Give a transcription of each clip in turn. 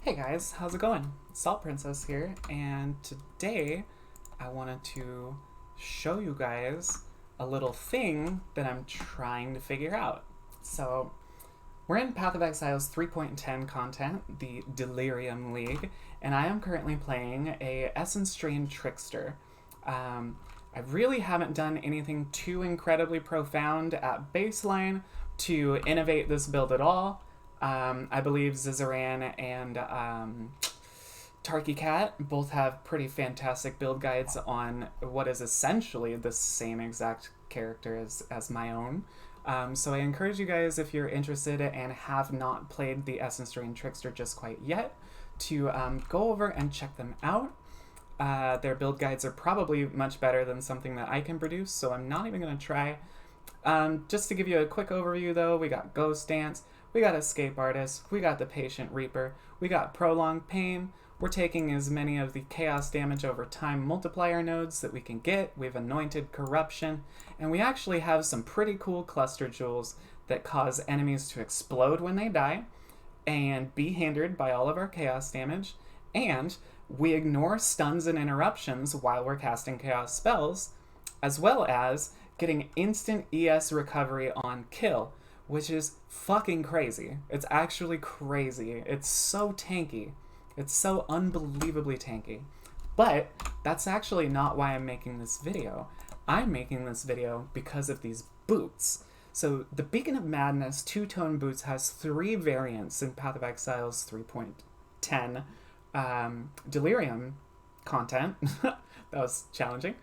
Hey guys, how's it going? Salt Princess here, and today I wanted to show you guys a little thing that I'm trying to figure out. So, we're in Path of Exile's 3.10 content, the Delirium League, and I am currently playing a Essence Drain Trickster. I really haven't done anything too incredibly profound at baseline to innovate this build at all. I believe Zizaran and Tarky Cat both have pretty fantastic build guides on what is essentially the same exact character as my own. So I encourage you guys, if you're interested and have not played the Essence Drain Trickster just quite yet, to go over and check them out. Their build guides are probably much better than something that I can produce, so I'm not even going to try. Just to give you a quick overview though, we got Ghost Dance, we got Escape Artist, we got the Patient Reaper, we got Prolonged Pain, we're taking as many of the Chaos Damage over Time multiplier nodes that we can get, we've Anointed Corruption, and we actually have some pretty cool cluster jewels that cause enemies to explode when they die, and be hindered by all of our Chaos damage, and we ignore stuns and interruptions while we're casting Chaos spells, as well as getting instant ES recovery on kill, which is fucking crazy. It's actually crazy. It's so tanky. It's so unbelievably tanky. But that's actually not why I'm making this video. I'm making this video because of these boots. So the Beacon of Madness two-tone boots has 3 variants in Path of Exile's 3.10 Delirium content. That was challenging.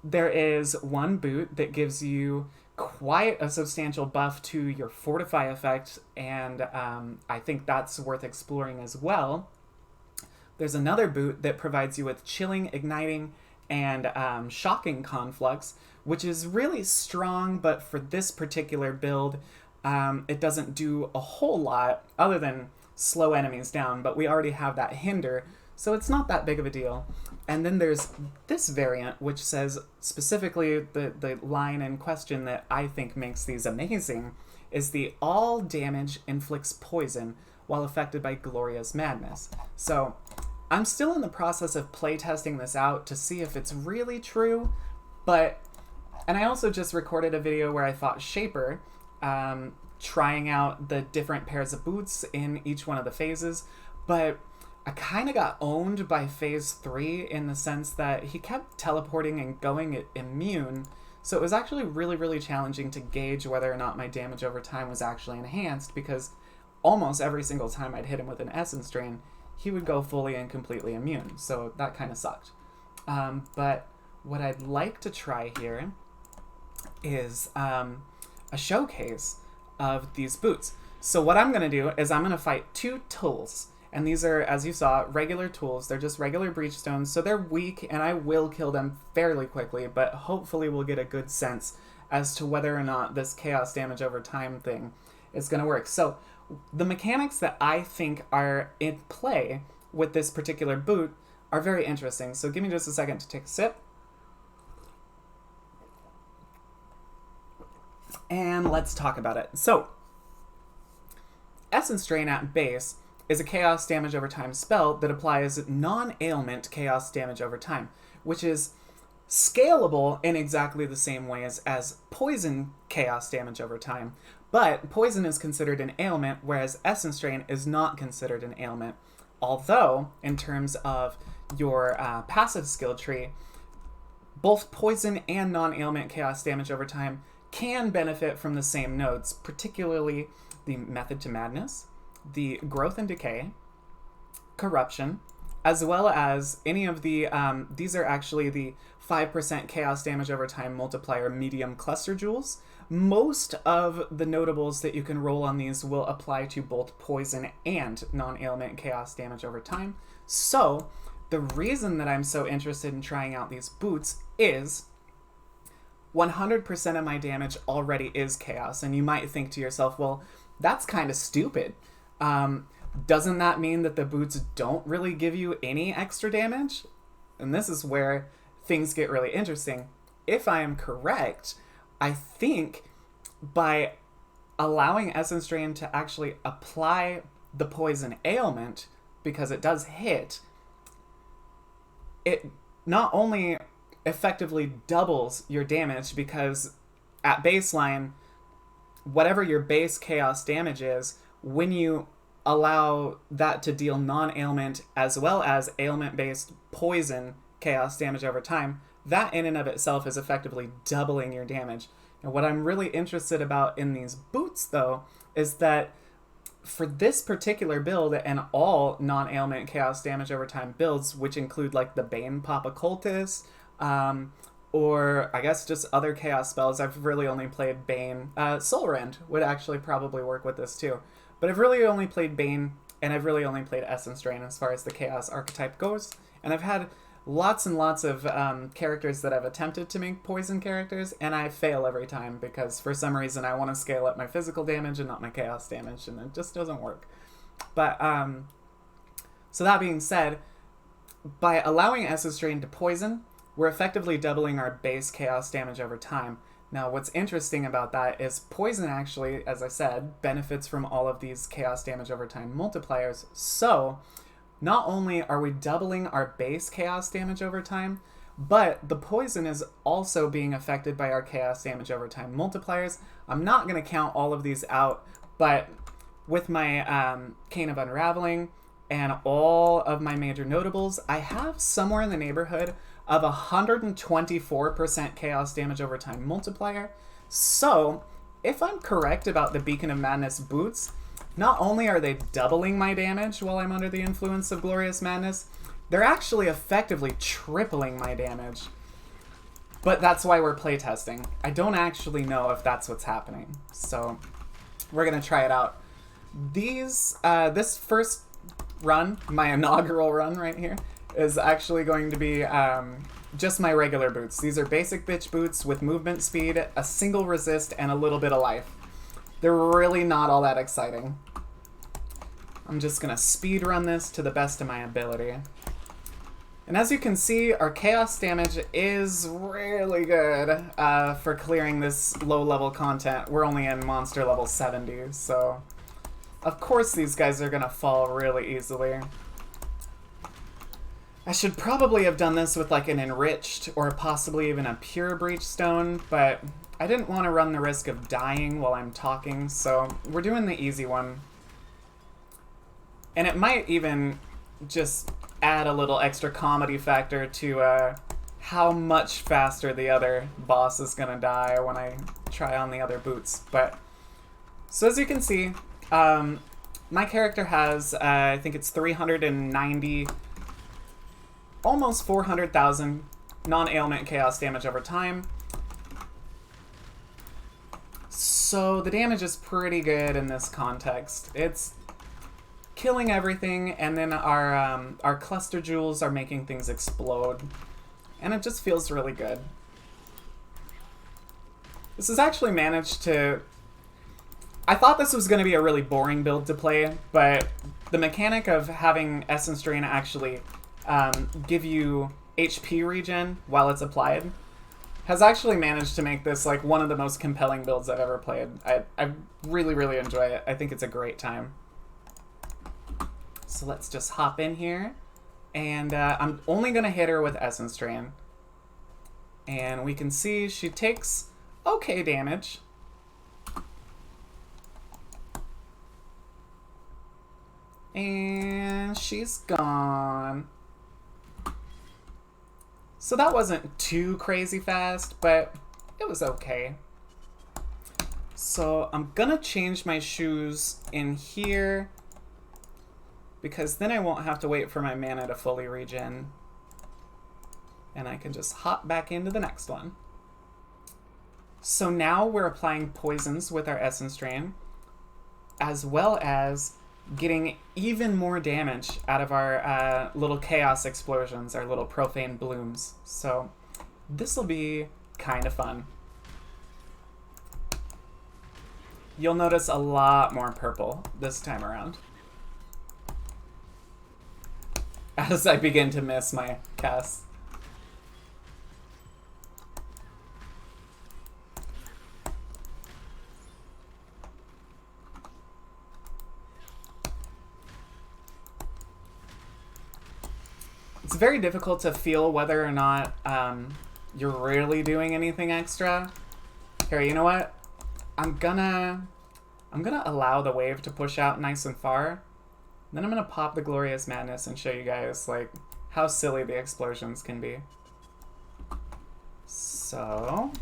There is one boot that gives you quite a substantial buff to your Fortify effect, and I think that's worth exploring as well. There's another boot that provides you with Chilling, Igniting, and Shocking Conflux, which is really strong, but for this particular build, it doesn't do a whole lot other than slow enemies down, but we already have that hinder, so it's not that big of a deal. And then there's this variant, which says specifically the line in question that I think makes these amazing is the all damage inflicts poison while affected by Glorious Madness. So I'm still in the process of playtesting this out to see if it's really true, and I also just recorded a video where I fought Shaper, trying out the different pairs of boots in each one of the phases, but I kind of got owned by phase 3 in the sense that he kept teleporting and going immune, so it was actually really challenging to gauge whether or not my damage over time was actually enhanced, because almost every single time I'd hit him with an Essence Drain, he would go fully and completely immune, so that kind of sucked. But what I'd like to try here is a showcase of these boots. So what I'm going to do is I'm going to fight 2 tools. And these are, as you saw, regular tools. They're just regular breachstones, so they're weak, and I will kill them fairly quickly, but hopefully we'll get a good sense as to whether or not this chaos damage over time thing is going to work. So the mechanics that I think are in play with this particular boot are very interesting. So give me just a second to take a sip. And let's talk about it. So, Essence Drain at base is a chaos damage over time spell that applies non-ailment chaos damage over time, which is scalable in exactly the same way as poison chaos damage over time. But poison is considered an ailment, whereas Essence Drain is not considered an ailment. Although, in terms of your passive skill tree, both poison and non-ailment chaos damage over time can benefit from the same nodes, particularly the Method to Madness, the Growth and Decay, Corruption, as well as any of the, these are actually the 5% chaos damage over time multiplier medium cluster jewels. Most of the notables that you can roll on these will apply to both poison and non-ailment chaos damage over time. So the reason that I'm so interested in trying out these boots is 100% of my damage already is chaos, and you might think to yourself, well, that's kind of stupid. Doesn't that mean that the boots don't really give you any extra damage? And this is where things get really interesting. If I am correct, I think by allowing Essence Drain to actually apply the poison ailment, because it does hit, it not only effectively doubles your damage, because at baseline, whatever your base chaos damage is, when you allow that to deal non-ailment as well as ailment-based poison chaos damage over time, that in and of itself is effectively doubling your damage. And what I'm really interested about in these boots, though, is that for this particular build and all non-ailment chaos damage over time builds, which include like the Bane Pop Occultist, or I guess just other chaos spells, I've really only played Bane. Soul Rend would actually probably work with this too. But I've really only played Bane, and I've really only played Essence Drain as far as the chaos archetype goes. And I've had lots and lots of characters that I've attempted to make poison characters, and I fail every time because for some reason I want to scale up my physical damage and not my chaos damage, and it just doesn't work. But, so that being said, by allowing Essence Drain to poison, we're effectively doubling our base chaos damage over time. Now, what's interesting about that is poison actually, as I said, benefits from all of these chaos damage over time multipliers. So, not only are we doubling our base chaos damage over time, but the poison is also being affected by our chaos damage over time multipliers. I'm not going to count all of these out, but with my Cane of Unraveling and all of my major notables, I have somewhere in the neighborhood of 124% chaos damage over time multiplier. So, if I'm correct about the Beacon of Madness boots, not only are they doubling my damage while I'm under the influence of Glorious Madness, they're actually effectively tripling my damage. But that's why we're playtesting. I don't actually know if that's what's happening. So, we're gonna try it out. This first run, my inaugural run right here, is actually going to be just my regular boots. These are basic bitch boots with movement speed, a single resist, and a little bit of life. They're really not all that exciting. I'm just gonna speed run this to the best of my ability. And as you can see, our chaos damage is really good for clearing this low level content. We're only in monster level 70, so of course these guys are gonna fall really easily. I should probably have done this with like an enriched or possibly even a pure breach stone, but I didn't want to run the risk of dying while I'm talking, so we're doing the easy one. And it might even just add a little extra comedy factor to how much faster the other boss is gonna die when I try on the other boots. But so as you can see, my character has I think it's 390, almost 400,000 non-ailment chaos damage over time. So the damage is pretty good in this context. It's killing everything, and then our cluster jewels are making things explode. And it just feels really good. This has actually managed to... I thought this was going to be a really boring build to play, but the mechanic of having Essence Drain actually give you HP regen while it's applied has actually managed to make this like one of the most compelling builds I've ever played. I really, really enjoy it. I think it's a great time. So let's just hop in here, and I'm only gonna hit her with Essence Drain. And we can see she takes okay damage. And she's gone. So that wasn't too crazy fast, but it was okay. So I'm gonna change my shoes in here, because then I won't have to wait for my mana to fully regen. And I can just hop back into the next one. So now we're applying poisons with our Essence Drain, as well as getting even more damage out of our little chaos explosions, our little profane blooms. So this will be kind of fun. You'll notice a lot more purple this time around, as I begin to miss my casts. It's very difficult to feel whether or not you're really doing anything extra. Here, you know what? I'm gonna allow the wave to push out nice and far. Then I'm gonna pop the Glorious Madness and show you guys like how silly the explosions can be. So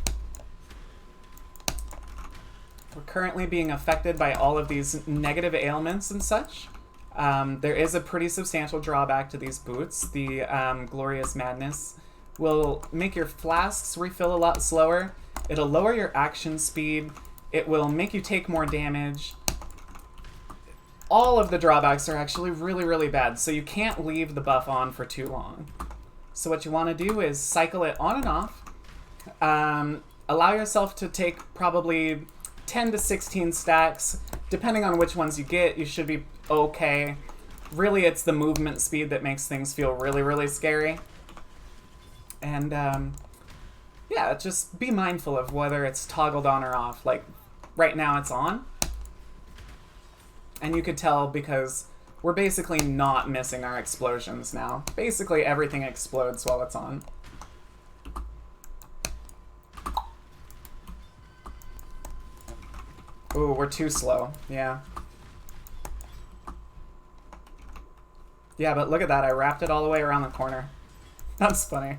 we're currently being affected by all of these negative ailments and such. There is a pretty substantial drawback to these boots. The Glorious Madness will make your flasks refill a lot slower. It'll lower your action speed. It will make you take more damage. All of the drawbacks are actually really, really bad, so you can't leave the buff on for too long. So what you want to do is cycle it on and off. Allow yourself to take probably 10 to 16 stacks. Depending on which ones you get, you should be okay. Really, it's the movement speed that makes things feel really, really scary. And yeah, just be mindful of whether it's toggled on or off. Like, right now it's on. And you could tell because we're basically not missing our explosions now. Basically everything explodes while it's on. Ooh, we're too slow. Yeah. Yeah, but look at that. I wrapped it all the way around the corner. That's funny.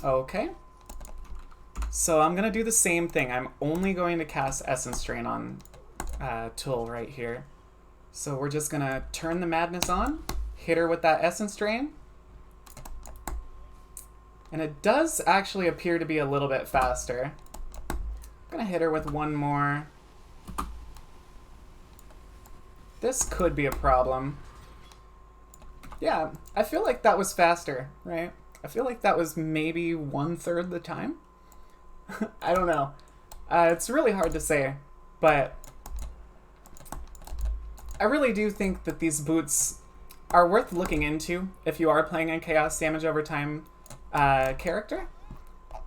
Okay. So I'm going to do the same thing. I'm only going to cast Essence Drain on Tool right here. So we're just going to turn the Madness on, hit her with that Essence Drain. And it does actually appear to be a little bit faster. I'm going to hit her with one more. This could be a problem. Yeah, I feel like that was faster, right? I feel like that was maybe 1/3 the time. I don't know. It's really hard to say, but I really do think that these boots are worth looking into if you are playing a Chaos Damage Over Time character.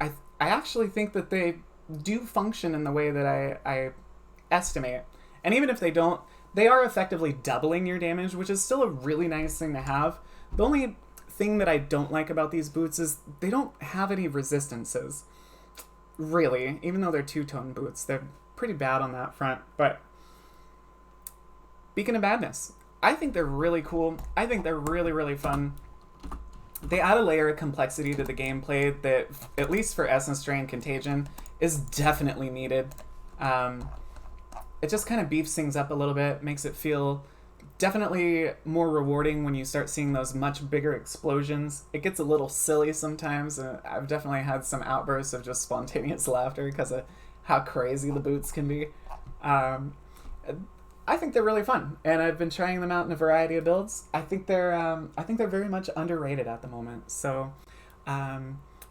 I actually think that they do function in the way that I estimate. And even if they don't, they are effectively doubling your damage, which is still a really nice thing to have. The only thing that I don't like about these boots is they don't have any resistances. Really, even though they're two-tone boots, they're pretty bad on that front. But Beacon of Madness, I think they're really cool. I think they're really, really fun. They add a layer of complexity to the gameplay that, at least for Essence Drain Contagion, is definitely needed. It just kind of beefs things up a little bit, makes it feel definitely more rewarding when you start seeing those much bigger explosions. It gets a little silly sometimes, and I've definitely had some outbursts of just spontaneous laughter because of how crazy the boots can be. I think they're really fun, and I've been trying them out in a variety of builds. I think they're very much underrated at the moment. So I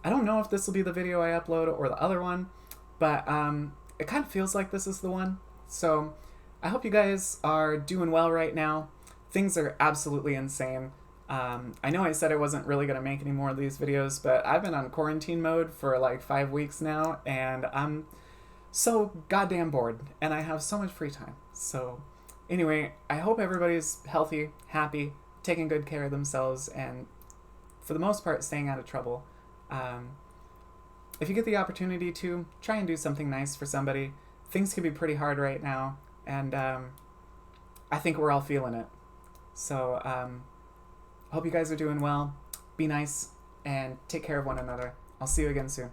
don't know if this will be the video I upload or the other one, but it kind of feels like this is the one. So I hope you guys are doing well right now. Things are absolutely insane. I know I said I wasn't really going to make any more of these videos, but I've been on quarantine mode for like 5 weeks now, and I'm so goddamn bored, and I have so much free time. So anyway, I hope everybody's healthy, happy, taking good care of themselves, and for the most part, staying out of trouble. If you get the opportunity to, try and do something nice for somebody. Things can be pretty hard right now, and I think we're all feeling it. So hope you guys are doing well. Be nice, and take care of one another. I'll see you again soon.